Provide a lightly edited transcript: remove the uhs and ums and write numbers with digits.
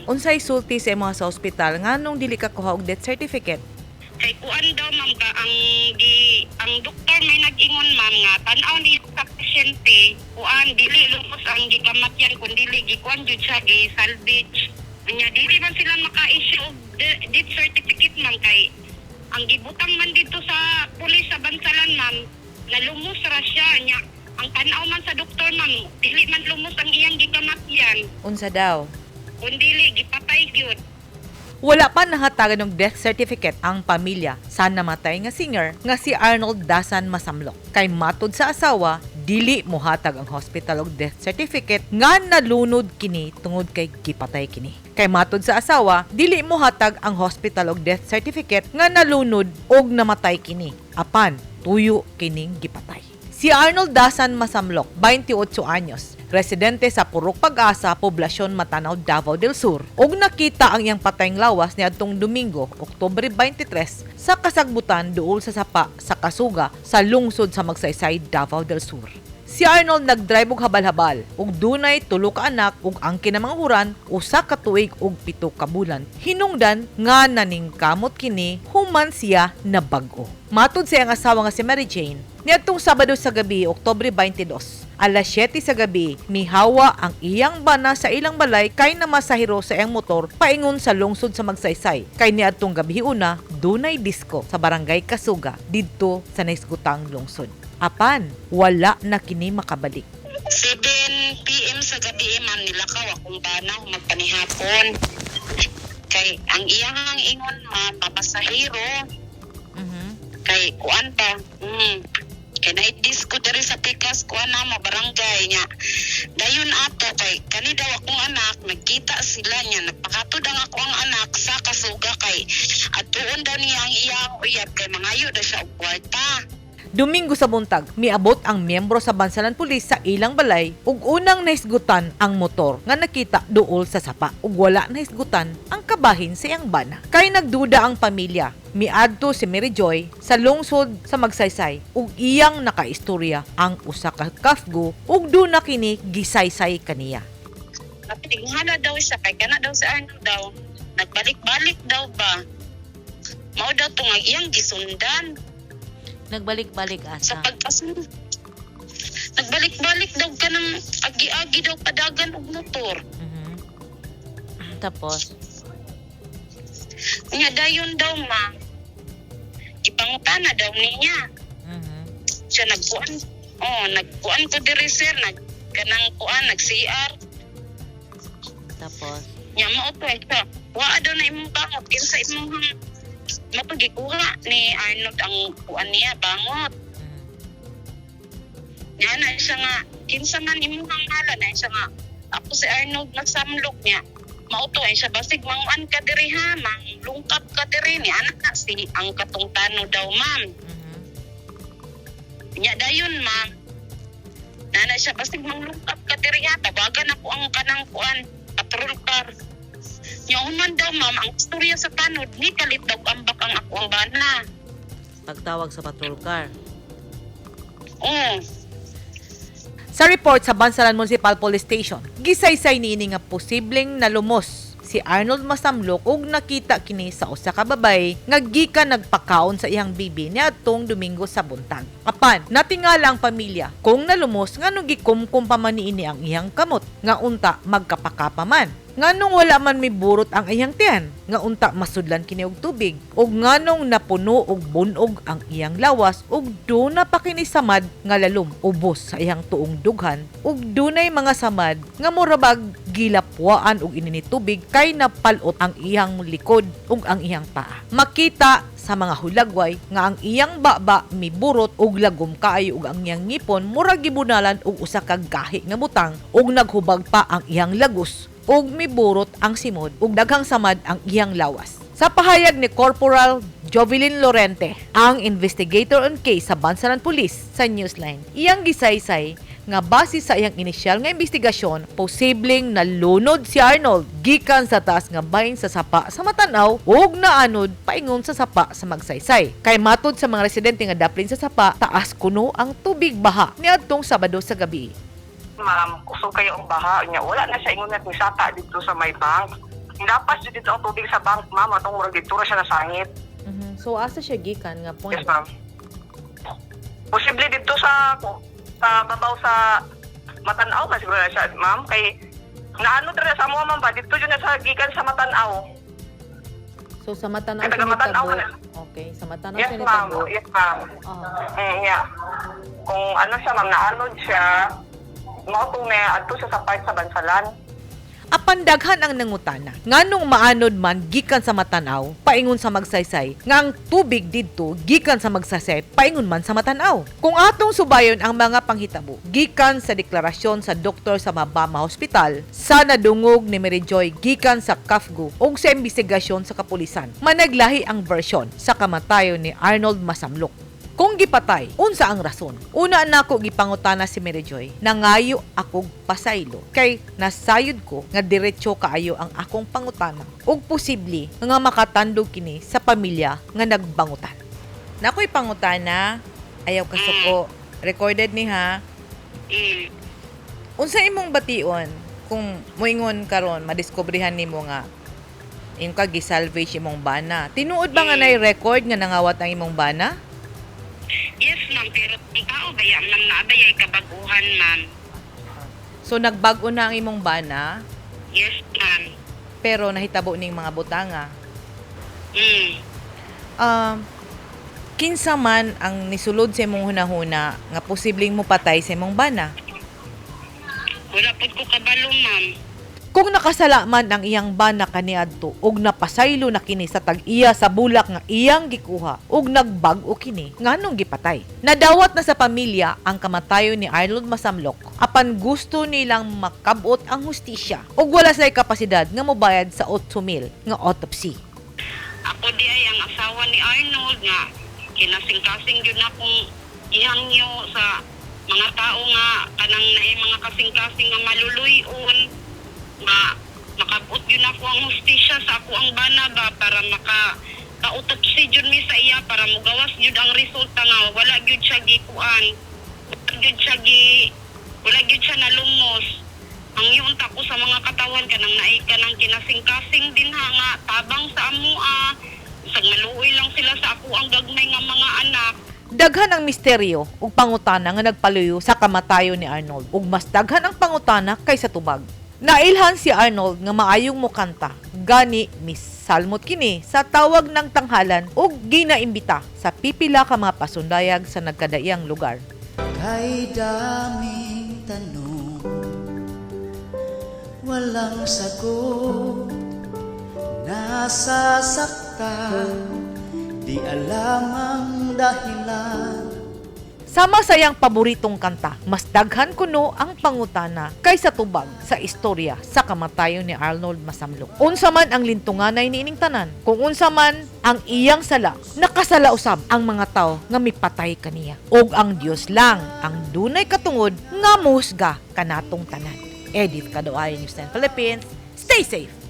Unsay sulti sa imo sa ospital nganong dili ka kuha og death certificate? Kay kuan daw ma'am ka ang doktor may nag-ingon ma'am nga tan-aw ni sa pasyente kuan dili lumos ang gikamatyan kun dili gikuan jud siya gi salvage. Nya dili man sila maka-issue og death certificate ma'am kay ang gibutang man dito sa pulis sa Bansalan ma'am nalumos ra siya nya ang tan-aw man sa doktor ma'am dili man lumos ang iyang gikamatyan Unsa daw? kun dili gipatay gyud. Wala pa nahatagan ng death certificate ang pamilya sa namatay nga singer nga si Arnold Dasan Masamlok. Kay matod sa asawa, dili mohatag ang hospital og death certificate nga nalunod kini tungod kay gipatay kini. Kay matod sa asawa, dili mohatag ang hospital og death certificate nga nalunod og namatay kini. Apan, tuyo kining gipatay. Si Arnold Dasan Masamlok, 28 anyos, residente sa Purok Pag-asa, Poblasyon Matanaw, Davao del Sur, ug nakita ang iyang patayng lawas niadtong Domingo, Oktubre 23, sa kasagbutan duol sa sapa sa Kasuga sa lungsod sa Magsaysay, Davao del Sur. Si Arnold nagdrive og habal-habal ug dunay 3 ka anak ug ang kinamanghuran usa ka tuig ug 7 ka bulan. Hinungdan nga naningkamot kini human siya na bag-o. Matud sa iyang asawa nga si Mary Jane, niadtong Sabado sa gabi, Oktubre 22, alas 7 sa gabi, mihawa ang iyang bana sa ilang balay kay namasahiro sa iyang motor paingon sa lungsod sa Magsaysay. Kay niadtong gabi una, dunay disko sa barangay Kasuga didto sa naisgutang lungsod. Apan, wala na kini makabalik. 7 PM sa gabi ma'am nilakaw akong bana magpanihapon. Kay ang iyang ingon ma'am papasahiro kay kuan pa. Kay night disco diri sa Pikas kuan na mo barangay nya. Dayon ato kay kani daw akong anak nagkita sila nya nagpakatod ang ako ang anak sa Kasuga kay atuon daw niya ang iyang uyab kay mangayo daw siya og kwarta. Domingo sa buntag, miabot ang miyembro sa Bansalan Pulis sa ilang balay ug unang nahisgutan ang motor nga nakita duol sa sapa ug wala nahisgutan ang kabahin sa iyang bana. Kay nagduda ang pamilya, miadto si Mary Joy sa lungsod sa Magsaysay ug iyang nakaistorya ang usa ka kafgo ug duna kini gisaysay kaniya. Natinghala daw siya kay kana daw sa ano daw nagbalik-balik daw ba mao daw tong ang iyang gisundan Nagbalik-balik sa asa. pagkasunod. Nagbalik-balik daw ka ng agi-agi daw padagan og motor. Tapos, Nya dayon daw ma ipangutana daw niya. Siya nagkuan ko diri sir kanang kuan nag-CR. tapos, Nya mao to ito. Wa daw na imong bangot kinsa imong mapagikuha ni Arnold ang kuan niya bangot. Nya na siya nga kinsa man imong ngalan na siya nga ako si Arnold Masamlok niya. Mao to siya basig manguan ka diri ha, manglungkap ka diri ni anak na si ang katungtano daw ma'am. Nya dayon ma'am. Nana siya basig manglungkap ka diri ha, tawagan ako ang kanang kuan patrol car. Nya human daw ma'am ang istorya sa tanod ni kalit daw ambak ang ako ang bana. pagtawag sa patrol car. Oo. Sa report sa Bansalan Municipal Police Station, gisaysay niini nga posibleng nalumos si Arnold Masamlok ug nakita kini sa usa ka babay nga gikan nagpakaon sa iyang bibi niadtong Domingo sa buntag. Apan, natingala ang pamilya kung nalumos nganong gikumkum pa man niini ang iyang kamot nga unta magkapakapa man. Nganong wala man miburot ang iyang tiyan, nga unta masudlan kini og tubig, ug nganong napuno og bunog ang iyang lawas ug duna pa kini samad nga lalom ubos sa iyang tuong dughan ug dunay mga samad nga murabag gilapwaan og inini tubig kay napalot ang iyang likod ug ang iyang paa. Makita sa mga hulagway nga ang iyang baba miburot ug lagom kaayo ug ang iyang ngipon murag gibunalan og usa ka gahi nga butang ug naghubag pa ang iyang lagos ug miburot ang simod ug daghang samad ang iyang lawas. Sa pahayag ni Corporal Jovelyn Lorente, ang investigator on case sa Bansalan Police sa Newsline, iyang gisaysay nga base sa iyang inisyal nga investigasyon, posibleng nalunod si Arnold gikan sa taas nga bahin sa sapa sa Matanaw ug naanod paingon sa sapa sa Magsaysay. Kay matud sa mga residente nga daplin sa sapa, taas kuno ang tubig baha niadtong Sabado sa gabi. Ma'am, kusog kayo ang baha niya. Wala na siya ingon na nisata dito sa may bank. Dapat dito ang tubig sa bank, ma'am. Atong murag dito ra siya nasangit. So asa siya gikan nga point? Yes, ma'am. Posible dito sa babaw sa Matanaw man siguro na siya, ma'am. Kay naano dira sa amo, ma'am ba? Dito yun na sa gikan sa Matanaw. So sa Matanaw Kaya siya taga Matanaw nitabo. ka na. Okay, sa Matanaw Yes, siya ma'am. nitabo. Yes, ma'am. Yeah. Kung ano siya, ma'am, naanod siya, mautunay adto siya sa part sa Bansalan. Apan daghan ang nangutana. Nganong maanod man gikan sa Matanaw, paingon sa Magsaysay, nga ang tubig didto gikan sa Magsaysay, paingon man sa Matanaw. Kung atong subayon ang mga panghitabo, gikan sa deklarasyon sa doktor sa Mabama Hospital, sa nadungog ni Mary Joy gikan sa Kafgu ug sa imbestigasyon sa kapulisan, managlahi ang version sa kamatayon ni Arnold Masamlok. Kung gipatay, unsa ang rason? Una nako gipangutana si Mary Joy, nangayo akog pasaylo kay nasayod ko nga diretso kaayo ang akong pangutana ug posible nga makatandog kini sa pamilya nga nagbangutan. Nakoy pangutana, ayaw kasuko. Recorded ni ha. Unsa imong bation kung moingon karon madiskubrihan nimo nga yung gisalvage imong bana? Tinuod ba nga nay record nga nangawat ang imong bana? Yes, ma'am. Pero ang tao, baya, ma'am, nabayay kabaguhan, ma'am. So nagbago na ang imong bana, Yes, ma'am. pero nahitabo ning mga butanga. Kinsa man ang nisulod sa imong hunahuna nga posibleng mo patay sa imong bana? Wala po ko kabalo, ma'am. Kung nakasala man ang iyang bana kaniadto ug napasaylo na kini sa tag-iya sa bulak nga iyang gikuha ug nagbag-o kini, nganong gipatay? Nadawat na sa pamilya ang kamatayon ni Arnold Masamlok apan gusto nilang makabot ang hustisya ug wala say kapasidad nga mobayad sa 8,000 nga autopsy. Ako di ay ang asawa ni Arnold nga kinasing-kasing yun akong ihangyo sa mga tao nga kanang naay mga kasing-kasing nga maluluyon nga makabot yun ako ang hustisya sa ako ang bana ba para maka-autopsy yun mi sa iya para mugawas yun ang resulta nga wala yun siya gikuan wala yun siya nalumos ang yunta ko sa mga katawan kanang naay kanang kinasing-kasing din ha nga tabang sa amua isang maluoy lang sila sa ako ang gagmay nga mga anak. Daghan ang misteryo ug pangutana nga nagpaluyo sa kamatayon ni Arnold ug mas daghan ang pangutana kaysa tubag. Nailhan si Arnold nga maayong mo kanta, gani misalmot kini sa tawag ng tanghalan ug ginaimbita sa pipila ka mga pasundayag sa nagkadaiyang lugar. Kay daming tanong, walang sagot, nasasaktan, di alam ang dahilan. Sa masayang paboritong kanta, mas daghan kuno ang pangutana kaysa tubag sa istorya sa kamatayon ni Arnold Masamlok. Unsa man ang lintunganay niining tanan, kung unsa man ang iyang sala, nakasala usab ang mga tao nga mipatay kaniya. Og ang Dios lang ang dunay katungod nga musga kanatong tanan. Edith Kadoay, News 10 Philippines. Stay safe!